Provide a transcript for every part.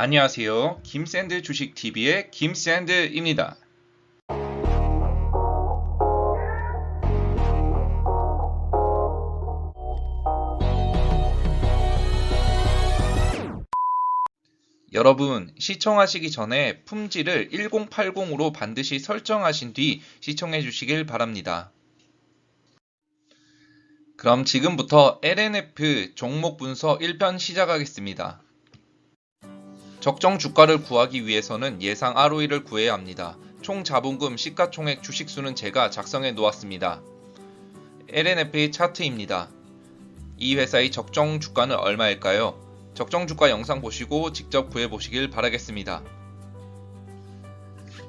안녕하세요. 김샌드 주식TV의 김샌드입니다. 여러분, 시청하시기 전에 품질을 1080으로 반드시 설정하신 뒤 시청해 주시길 바랍니다. 그럼 지금부터 LNF 종목 분석 1편 시작하겠습니다. 적정 주가를 구하기 위해서는 예상 ROE를 구해야 합니다. 총 자본금, 시가총액, 주식수는 제가 작성해 놓았습니다. LNF의 차트입니다. 이 회사의 적정 주가는 얼마일까요? 적정 주가 영상 보시고 직접 구해보시길 바라겠습니다.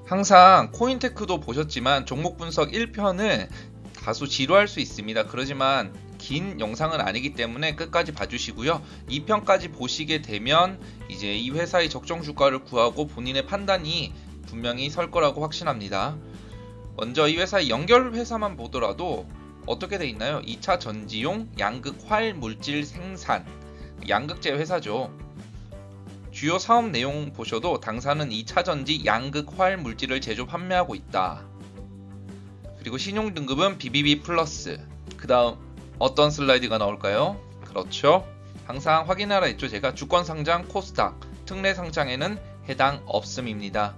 항상 코인테크도 보셨지만 종목 분석 1편은 다소 지루할 수 있습니다. 그러지만 긴 영상은 아니기 때문에 끝까지 봐주시고요. 2편까지 보시게 되면 이제 이 회사의 적정 주가를 구하고 본인의 판단이 분명히 설 거라고 확신합니다. 먼저 이 회사의 연결 회사만 보더라도 어떻게 돼 있나요? 2차 전지용 양극 활 물질 생산, 양극재 회사죠. 주요 사업 내용 보셔도 당사는 2차 전지 양극 활 물질을 제조 판매하고 있다. 그리고 신용 등급은 BBB 플러스. 그 다음 어떤 슬라이드가 나올까요? 그렇죠. 항상 확인하라 했죠. 제가 주권 상장 코스닥, 특례 상장에는 해당 없음입니다.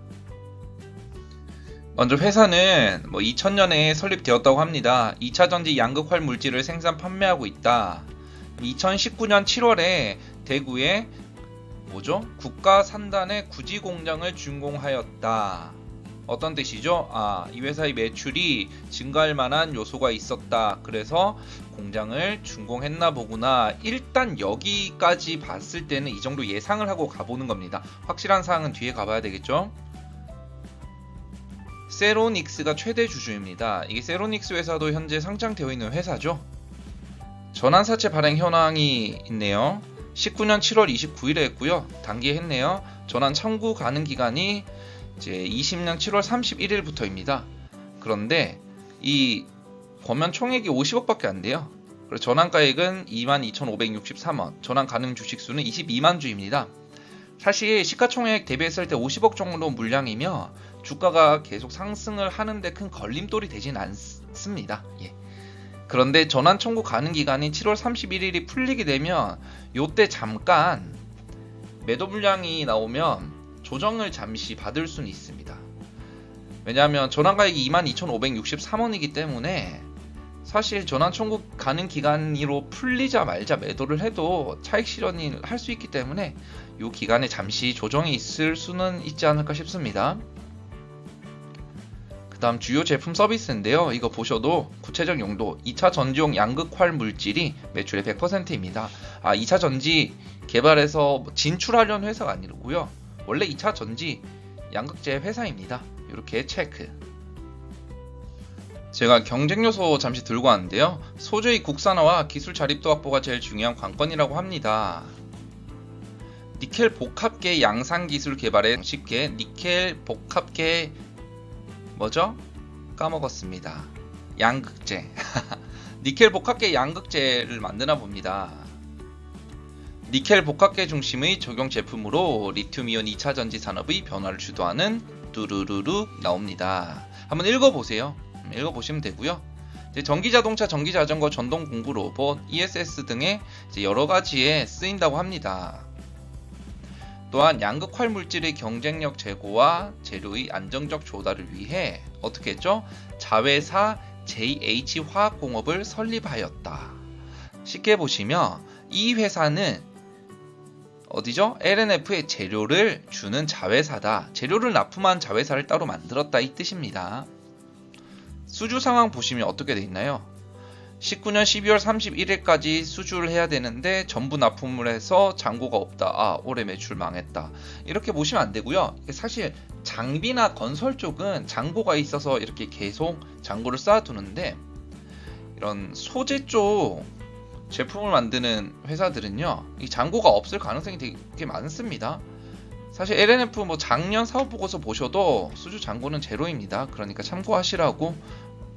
먼저 회사는 2000년에 설립되었다고 합니다. 2차 전지 양극 활 물질을 생산 판매하고 있다. 2019년 7월에 대구에 국가 산단의 구지 공장을 준공하였다. 어떤 뜻이죠? 이 회사의 매출이 증가할 만한 요소가 있었다. 그래서 공장을 준공했나 보구나. 일단 여기까지 봤을 때는 이 정도 예상을 하고 가보는 겁니다. 확실한 사항은 뒤에 가봐야 되겠죠? 세로닉스가 최대 주주입니다. 이게 세로닉스 회사도 현재 상장되어 있는 회사죠. 전환사채 발행 현황이 있네요. 19년 7월 29일에 했고요. 단기했네요. 전환 청구 가능 기간이 이제 20년 7월 31일부터입니다. 그런데 이 권면 총액이 50억밖에 안 돼요. 그래서 전환가액은 22,563원, 전환 가능 주식수는 22만 주입니다. 사실 시가총액 대비했을 때 50억 정도 물량이며 주가가 계속 상승을 하는데 큰 걸림돌이 되진 않습니다. 그런데 전환 청구 가능 기간이 7월 31일이 풀리게 되면 요때 잠깐 매도 물량이 나오면 조정을 잠시 받을 수는 있습니다. 왜냐하면 전환가액이 22,563원이기 때문에 사실 전환 청구 가능 기간으로 풀리자 말자 매도를 해도 차익 실현을 할 수 있기 때문에 이 기간에 잠시 조정이 있을 수는 있지 않을까 싶습니다. 그 다음 주요 제품 서비스인데요. 이거 보셔도 구체적 용도 2차 전지용 양극활 물질이 매출의 100%입니다. 2차 전지 개발해서 진출하려는 회사가 아니고요. 원래 2차 전지 양극재 회사입니다. 이렇게 체크. 제가 경쟁 요소 잠시 들고 왔는데요. 소재의 국산화와 기술 자립도 확보가 제일 중요한 관건이라고 합니다. 니켈 복합계 양산 기술 개발에 쉽게 니켈 복합계 까먹었습니다. 양극재. 니켈 복합계 양극재를 만드나 봅니다. 니켈 복합계 중심의 적용 제품으로 리튬이온 2차 전지 산업의 변화를 주도하는 뚜루루루 나옵니다. 한번 읽어보세요. 읽어보시면 되고요. 전기자동차, 전기자전거, 전동공구 로봇, ESS 등의 여러 가지에 쓰인다고 합니다. 또한 양극활 물질의 경쟁력 제고와 재료의 안정적 조달을 위해 어떻게 했죠? 자회사 JH화학공업을 설립하였다. 쉽게 보시면 이 회사는 어디죠? LNF의 재료를 주는 자회사다. 재료를 납품한 자회사를 따로 만들었다 이 뜻입니다. 수주 상황 보시면 어떻게 돼 있나요? 19년 12월 31일까지 수주를 해야 되는데 전부 납품을 해서 잔고가 없다. 올해 매출 망했다. 이렇게 보시면 안 되고요. 사실 장비나 건설 쪽은 잔고가 있어서 이렇게 계속 잔고를 쌓아두는데 이런 소재 쪽 제품을 만드는 회사들은요, 이 잔고가 없을 가능성이 되게 많습니다. 사실 LNF 작년 사업 보고서 보셔도 수주 잔고는 제로입니다. 그러니까 참고하시라고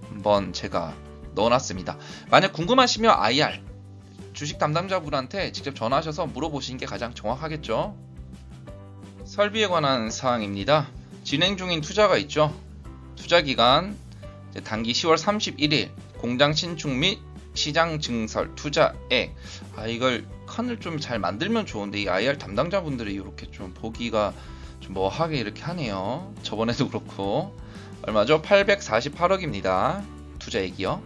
한번 제가 넣어놨습니다. 만약 궁금하시면 IR 주식 담당자분한테 직접 전화하셔서 물어보시는 게 가장 정확하겠죠. 설비에 관한 사항입니다. 진행 중인 투자가 있죠. 투자 기간 단기 10월 31일 공장 신축 및 시장 증설 투자액. 이걸 칸을 좀 잘 만들면 좋은데 이 IR 담당자분들이 이렇게 좀 보기가 좀 뭐하게 이렇게 하네요. 저번에도 그렇고 얼마죠? 848억입니다. 투자액이요.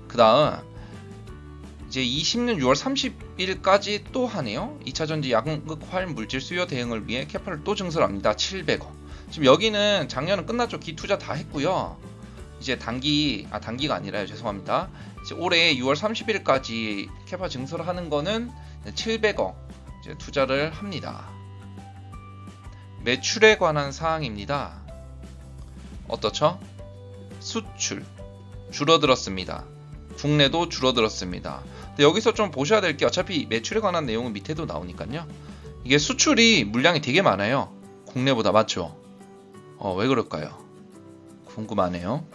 그 다음 이제 20년 6월 30일까지 또 하네요. 2차전지 양극화할 물질 수요 대응을 위해 캐파를 또 증설합니다. 700억. 지금 여기는 작년은 끝났죠. 기투자 다 했고요. 이제 단기가 아니라요. 죄송합니다. 이제 올해 6월 30일까지 캐파 증설하는 거는 700억 이제 투자를 합니다. 매출에 관한 사항입니다. 어떻죠? 수출 줄어들었습니다. 국내도 줄어들었습니다. 근데 여기서 좀 보셔야 될 게 어차피 매출에 관한 내용은 밑에도 나오니까요. 이게 수출이 물량이 되게 많아요. 국내보다. 맞죠? 왜 그럴까요? 궁금하네요.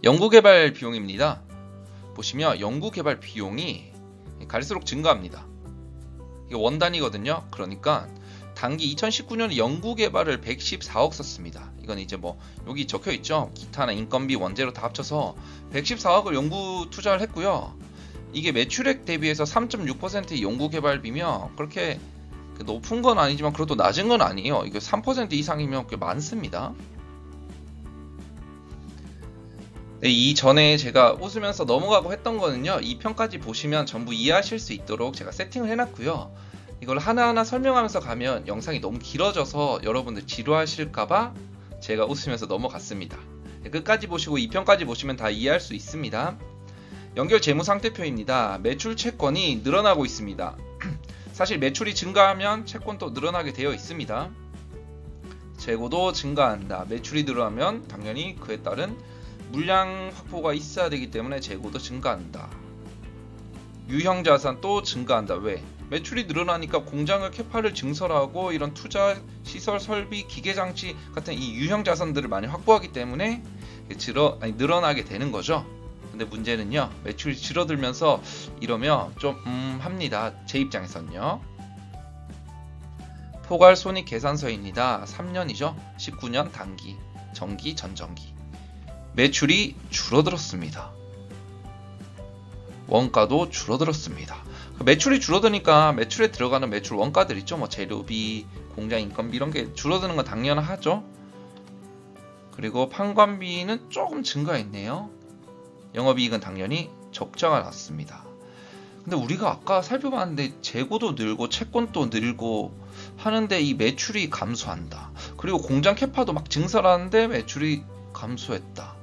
연구개발 비용입니다. 보시면 연구개발 비용이 갈수록 증가합니다. 이게 원 단위거든요. 그러니까 단기 2019년에 연구개발을 114억 썼습니다. 이건 이제 뭐 여기 적혀있죠. 기타나 인건비 원재료 다 합쳐서 114억을 연구 투자를 했고요. 이게 매출액 대비해서 3.6%의 연구개발비면 그렇게 높은 건 아니지만 그래도 낮은 건 아니에요. 이거 3% 이상이면 꽤 많습니다. 네, 이전에 제가 웃으면서 넘어가고 했던 거는요. 2편까지 보시면 전부 이해하실 수 있도록 제가 세팅을 해놨고요. 이걸 하나하나 설명하면서 가면 영상이 너무 길어져서 여러분들 지루하실까봐 제가 웃으면서 넘어갔습니다. 끝까지 보시고 2편까지 보시면 다 이해할 수 있습니다. 연결 재무상태표입니다. 매출 채권이 늘어나고 있습니다. 사실 매출이 증가하면 채권도 늘어나게 되어 있습니다. 재고도 증가한다. 매출이 늘어나면 당연히 그에 따른 물량 확보가 있어야 되기 때문에 재고도 증가한다. 유형자산도 증가한다. 왜? 매출이 늘어나니까 공장을 캐파를 증설하고 이런 투자, 시설, 설비, 기계장치 같은 이 유형자산들을 많이 확보하기 때문에 늘어나게 되는 거죠. 근데 문제는요. 매출이 줄어들면서 이러면 좀 합니다. 제 입장에선요. 포괄손익계산서입니다. 3년이죠. 19년 단기, 정기, 전정기. 매출이 줄어들었습니다. 원가도 줄어들었습니다. 매출이 줄어드니까 매출에 들어가는 매출 원가들 있죠. 뭐 재료비, 공장 인건비 이런 게 줄어드는 건 당연하죠. 그리고 판관비는 조금 증가했네요. 영업이익은 당연히 적자가 났습니다. 근데 우리가 아까 살펴봤는데 재고도 늘고 채권도 늘고 하는데 이 매출이 감소한다. 그리고 공장 캐파도 막 증설하는데 매출이 감소했다.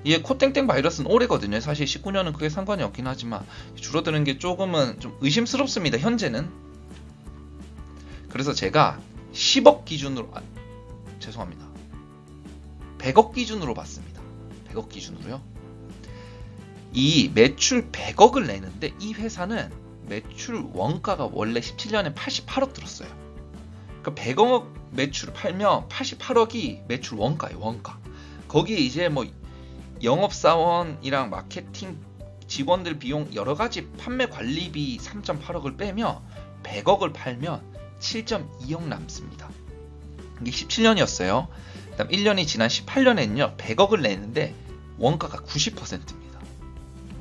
이게 코땡땡 바이러스는 올해거든요. 사실 19년은 크게 상관이 없긴 하지만 줄어드는 게 조금은 좀 의심스럽습니다. 현재는. 그래서 제가 10억 기준으로 죄송합니다. 100억 기준으로 봤습니다. 100억 기준으로요. 이 매출 100억을 내는데 이 회사는 매출 원가가 원래 17년에 88억 들었어요. 그러니까 100억 매출을 팔면 88억이 매출 원가예요. 원가. 거기에 이제 뭐 영업사원이랑 마케팅 직원들 비용 여러가지 판매 관리비 3.8억을 빼면 100억을 팔면 7.2억 남습니다. 이게 17년이었어요. 그다음 1년이 지난 18년에는요 100억을 내는데 원가가 90%입니다.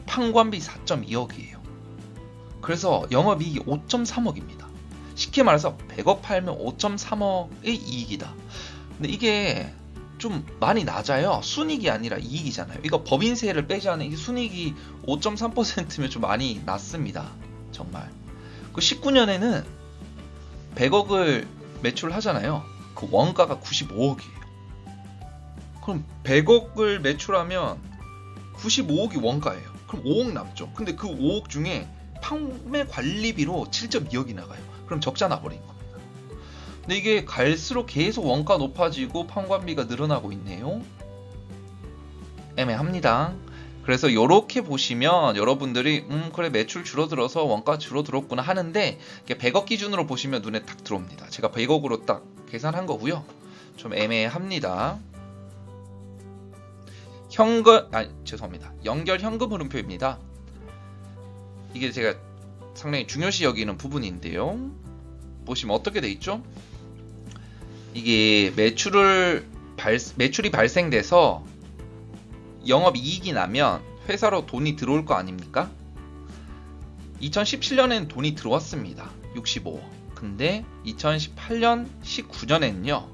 판관비 4.2억이에요. 그래서 영업이익이 5.3억입니다. 쉽게 말해서 100억 팔면 5.3억의 이익이다. 근데 이게 좀 많이 낮아요. 순이익이 아니라 이익이잖아요. 이거 법인세를 빼지 않은 이 순이익이 5.3%면 좀 많이 낮습니다. 정말. 그 19년에는 100억을 매출하잖아요. 그 원가가 95억이에요. 그럼 100억을 매출하면 95억이 원가예요. 그럼 5억 남죠. 근데 그 5억 중에 판매 관리비로 7.2억이 나가요. 그럼 적자 나버린 겁니다. 근데 이게 갈수록 계속 원가 높아지고 판관비가 늘어나고 있네요. 애매합니다. 그래서 이렇게 보시면 여러분들이 그래 매출 줄어들어서 원가 줄어들었구나 하는데 100억 기준으로 보시면 눈에 딱 들어옵니다. 제가 100억으로 딱 계산한 거고요. 좀 애매합니다. 죄송합니다. 연결 현금 흐름표입니다. 이게 제가 상당히 중요시 여기는 부분인데요. 보시면 어떻게 돼 있죠? 이게 매출이 발생돼서 영업이익이 나면 회사로 돈이 들어올 거 아닙니까? 2017년에는 돈이 들어왔습니다. 65억. 근데 2018년, 19년에는요.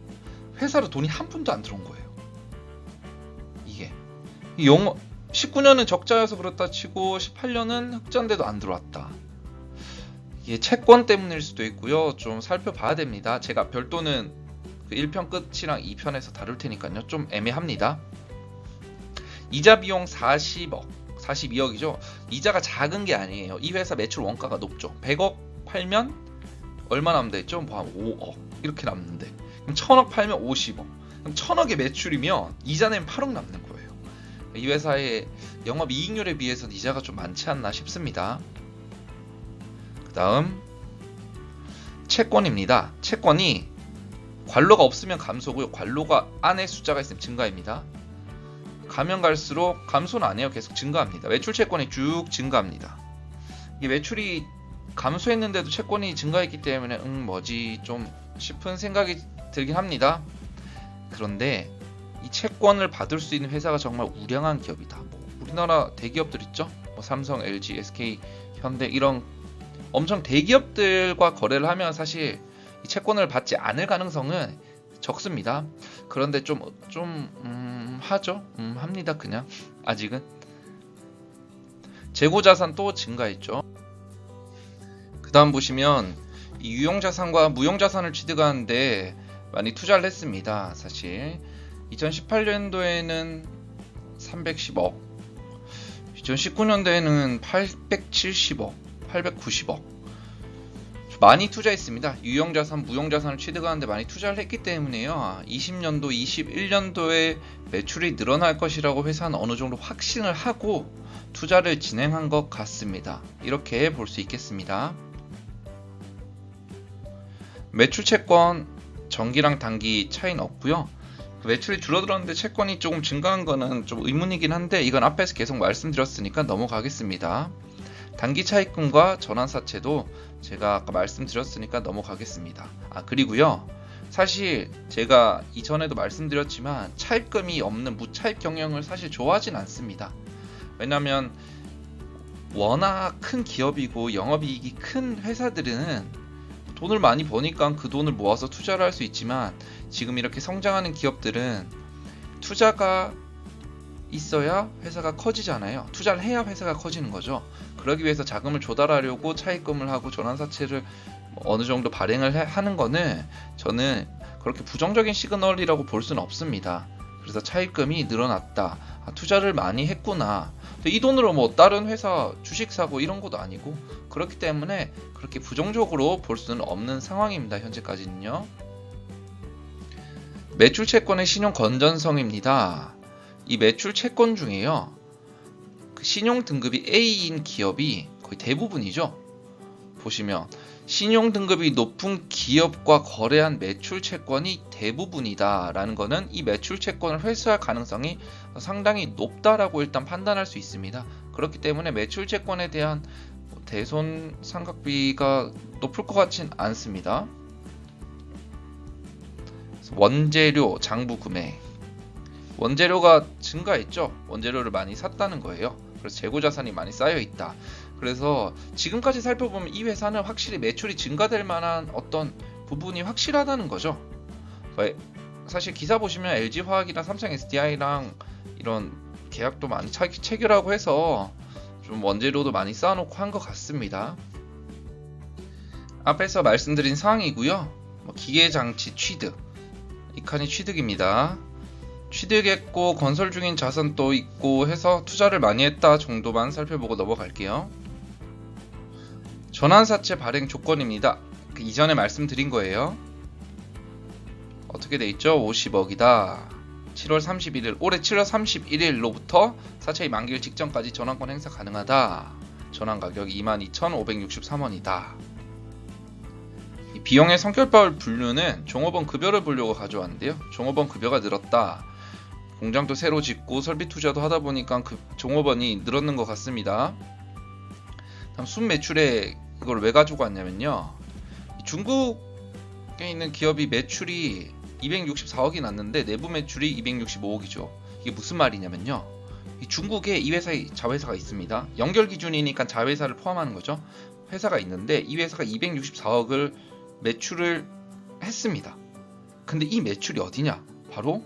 회사로 돈이 한 푼도 안 들어온 거예요. 이게 19년은 적자여서 그렇다 치고 18년은 흑자인데도 안 들어왔다. 이게 채권 때문일 수도 있고요. 좀 살펴봐야 됩니다. 제가 별도는 그 1편 끝이랑 2편에서 다룰 테니까요. 좀 애매합니다. 이자 비용 40억, 42억이죠. 이자가 작은 게 아니에요. 이 회사 매출 원가가 높죠. 100억 팔면 얼마 남는다 했죠? 뭐 한 5억 이렇게 남는데, 그럼 1000억 팔면 50억. 그럼 1000억의 매출이면 이자 내면 8억 남는 거예요. 이 회사의 영업이익률에 비해서는 이자가 좀 많지 않나 싶습니다. 그 다음 채권입니다. 채권이 관로가 없으면 감소고요. 관로가 안에 숫자가 있으면 증가입니다. 가면 갈수록 감소는 안 해요. 계속 증가합니다. 매출 채권이 쭉 증가합니다. 이게 매출이 감소했는데도 채권이 증가했기 때문에 뭐지 좀 싶은 생각이 들긴 합니다. 그런데 이 채권을 받을 수 있는 회사가 정말 우량한 기업이다. 뭐 우리나라 대기업들 있죠? 뭐 삼성, LG, SK, 현대 이런 엄청 대기업들과 거래를 하면 사실 이 채권을 받지 않을 가능성은 적습니다. 그런데 하죠. 합니다. 그냥 아직은. 재고자산 또 증가했죠. 그 다음 보시면 이 유용자산과 무용자산을 취득하는데 많이 투자를 했습니다. 사실 2018년도에는 310억, 2019년도에는 870억, 890억 많이 투자했습니다. 유형자산, 무형자산을 취득하는데 많이 투자를 했기 때문에요. 20년도, 21년도에 매출이 늘어날 것이라고 회사는 어느 정도 확신을 하고 투자를 진행한 것 같습니다. 이렇게 볼 수 있겠습니다. 매출 채권 정기랑 단기 차이는 없고요. 매출이 줄어들었는데 채권이 조금 증가한 거는 좀 의문이긴 한데 이건 앞에서 계속 말씀드렸으니까 넘어가겠습니다. 단기 차입금과 전환사채도 제가 아까 말씀드렸으니까 넘어가겠습니다. 그리고요. 사실 제가 이전에도 말씀드렸지만 차입금이 없는 무차입 경영을 사실 좋아하진 않습니다. 왜냐면 워낙 큰 기업이고 영업이익이 큰 회사들은 돈을 많이 버니까 그 돈을 모아서 투자를 할 수 있지만 지금 이렇게 성장하는 기업들은 투자가 있어야 회사가 커지잖아요. 투자를 해야 회사가 커지는 거죠. 그러기 위해서 자금을 조달하려고 차입금을 하고 전환사채를 어느 정도 발행을 하는 거는 저는 그렇게 부정적인 시그널이라고 볼 수는 없습니다. 그래서 차입금이 늘어났다. 투자를 많이 했구나. 이 돈으로 뭐 다른 회사 주식 사고 이런 것도 아니고 그렇기 때문에 그렇게 부정적으로 볼 수는 없는 상황입니다. 현재까지는요. 매출 채권의 신용 건전성입니다. 이 매출 채권 중에요. 그 신용 등급이 A인 기업이 거의 대부분이죠. 보시면 신용 등급이 높은 기업과 거래한 매출 채권이 대부분이다 라는 거는 이 매출 채권을 회수할 가능성이 상당히 높다라고 일단 판단할 수 있습니다. 그렇기 때문에 매출 채권에 대한 대손 상각비가 높을 것 같진 않습니다. 원재료 장부 구매, 원재료가 증가했죠. 원재료를 많이 샀다는 거예요. 그래서 재고자산이 많이 쌓여있다. 그래서 지금까지 살펴보면 이 회사는 확실히 매출이 증가될 만한 어떤 부분이 확실하다는 거죠. 사실 기사 보시면 LG화학이랑 삼성 SDI랑 이런 계약도 많이 체결하고 해서 좀 원재료도 많이 쌓아놓고 한 것 같습니다. 앞에서 말씀드린 사항이고요. 기계장치 취득, 이 칸이 취득입니다. 취득했고 건설 중인 자산도 있고 해서 투자를 많이 했다 정도만 살펴보고 넘어갈게요. 전환사채 발행 조건입니다. 이전에 말씀드린 거예요. 어떻게 돼 있죠? 50억이다. 7월 31일, 올해 7월 31일로부터 사채의 만기일 직전까지 전환권 행사 가능하다. 전환 가격 22,563원이다. 비용의 성격별 분류는 종업원 급여를 보려고 가져왔는데요. 종업원 급여가 늘었다. 공장도 새로 짓고 설비 투자도 하다 보니까 그 종업원이 늘었는 것 같습니다. 다음 순매출의 이걸 왜 가지고 왔냐면요. 중국에 있는 기업이 매출이 264억이 났는데 내부 매출이 265억이죠. 이게 무슨 말이냐면요. 이 중국에 이 회사의 자회사가 있습니다. 연결 기준이니까 자회사를 포함하는 거죠. 회사가 있는데 이 회사가 264억을 매출을 했습니다. 근데 이 매출이 어디냐? 바로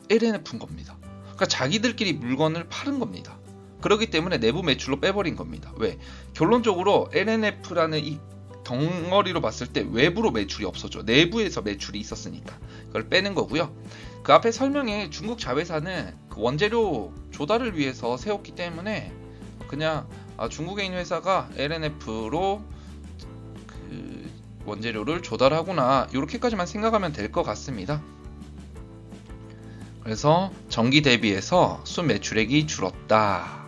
LNF인 겁니다. 그러니까 자기들끼리 물건을 파는 겁니다. 그렇기 때문에 내부 매출로 빼버린 겁니다. 왜? 결론적으로 LNF라는 이 덩어리로 봤을 때 외부로 매출이 없어져. 내부에서 매출이 있었으니까 그걸 빼는 거고요. 그 앞에 설명에 중국 자회사는 그 원재료 조달을 위해서 세웠기 때문에 그냥 중국에 있는 회사가 LNF로 그 원재료를 조달하구나 이렇게까지만 생각하면 될 것 같습니다. 그래서 전기 대비해서 순 매출액이 줄었다.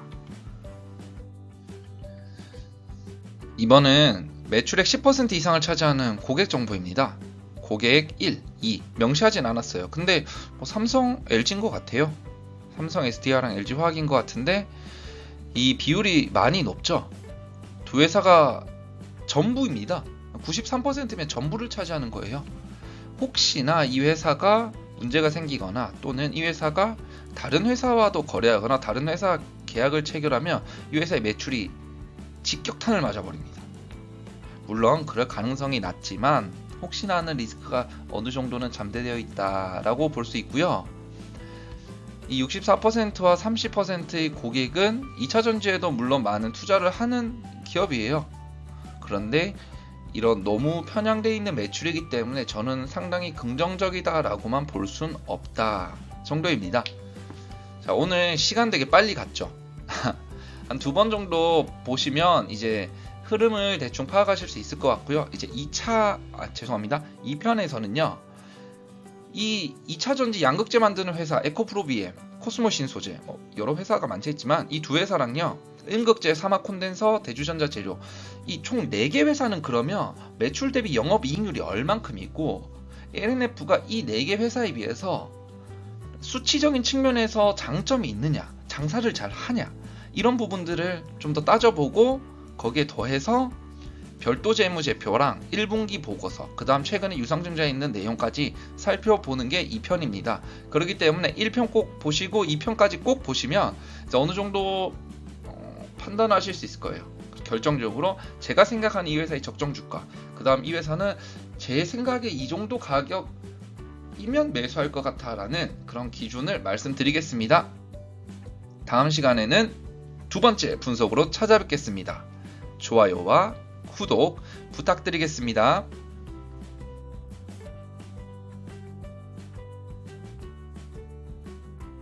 이번은 매출액 10% 이상을 차지하는 고객 정보입니다. 고객 1, 2 명시하진 않았어요. 근데 뭐 삼성, LG인 것 같아요. 삼성, SDI랑 LG 화학인 것 같은데 이 비율이 많이 높죠. 두 회사가 전부입니다. 93%면 전부를 차지하는 거예요. 혹시나 이 회사가 문제가 생기거나 또는 이 회사가 다른 회사와도 거래하거나 다른 회사 계약을 체결하면 이 회사의 매출이 직격탄을 맞아버립니다. 물론 그럴 가능성이 낮지만 혹시나 하는 리스크가 어느 정도는 잠재되어 있다라고 볼 수 있고요. 이 64%와 30%의 고객은 2차 전지에도 물론 많은 투자를 하는 기업이에요. 그런데 이런 너무 편향되어 있는 매출이기 때문에 저는 상당히 긍정적이다라고만 볼 순 없다 정도입니다. 자, 오늘 시간 되게 빨리 갔죠. 한 2번 정도 보시면 이제 흐름을 대충 파악하실 수 있을 것 같고요. 이제 2편에서는요. 이 2차 전지 양극재 만드는 회사 에코프로비엠, 코스모 신소재 여러 회사가 많겠지만 이 두 회사랑요. 음극재, 사막 콘덴서, 대주전자 재료 이 총 4개 회사는 그러면 매출 대비 영업이익률이 얼만큼이고 LNF가 이 4개 회사에 비해서 수치적인 측면에서 장점이 있느냐, 장사를 잘 하냐 이런 부분들을 좀 더 따져보고 거기에 더해서 별도 재무제표랑 1분기 보고서 그 다음 최근에 유상증자에 있는 내용까지 살펴보는 게 2편입니다. 그렇기 때문에 1편 꼭 보시고 2편까지 꼭 보시면 어느 정도 판단하실 수 있을 거예요. 결정적으로 제가 생각하는 이 회사의 적정 주가 그 다음 이 회사는 제 생각에 이 정도 가격이면 매수할 것 같아 라는 그런 기준을 말씀드리겠습니다. 다음 시간에는 두 번째 분석으로 찾아뵙겠습니다. 좋아요와 구독 부탁드리겠습니다.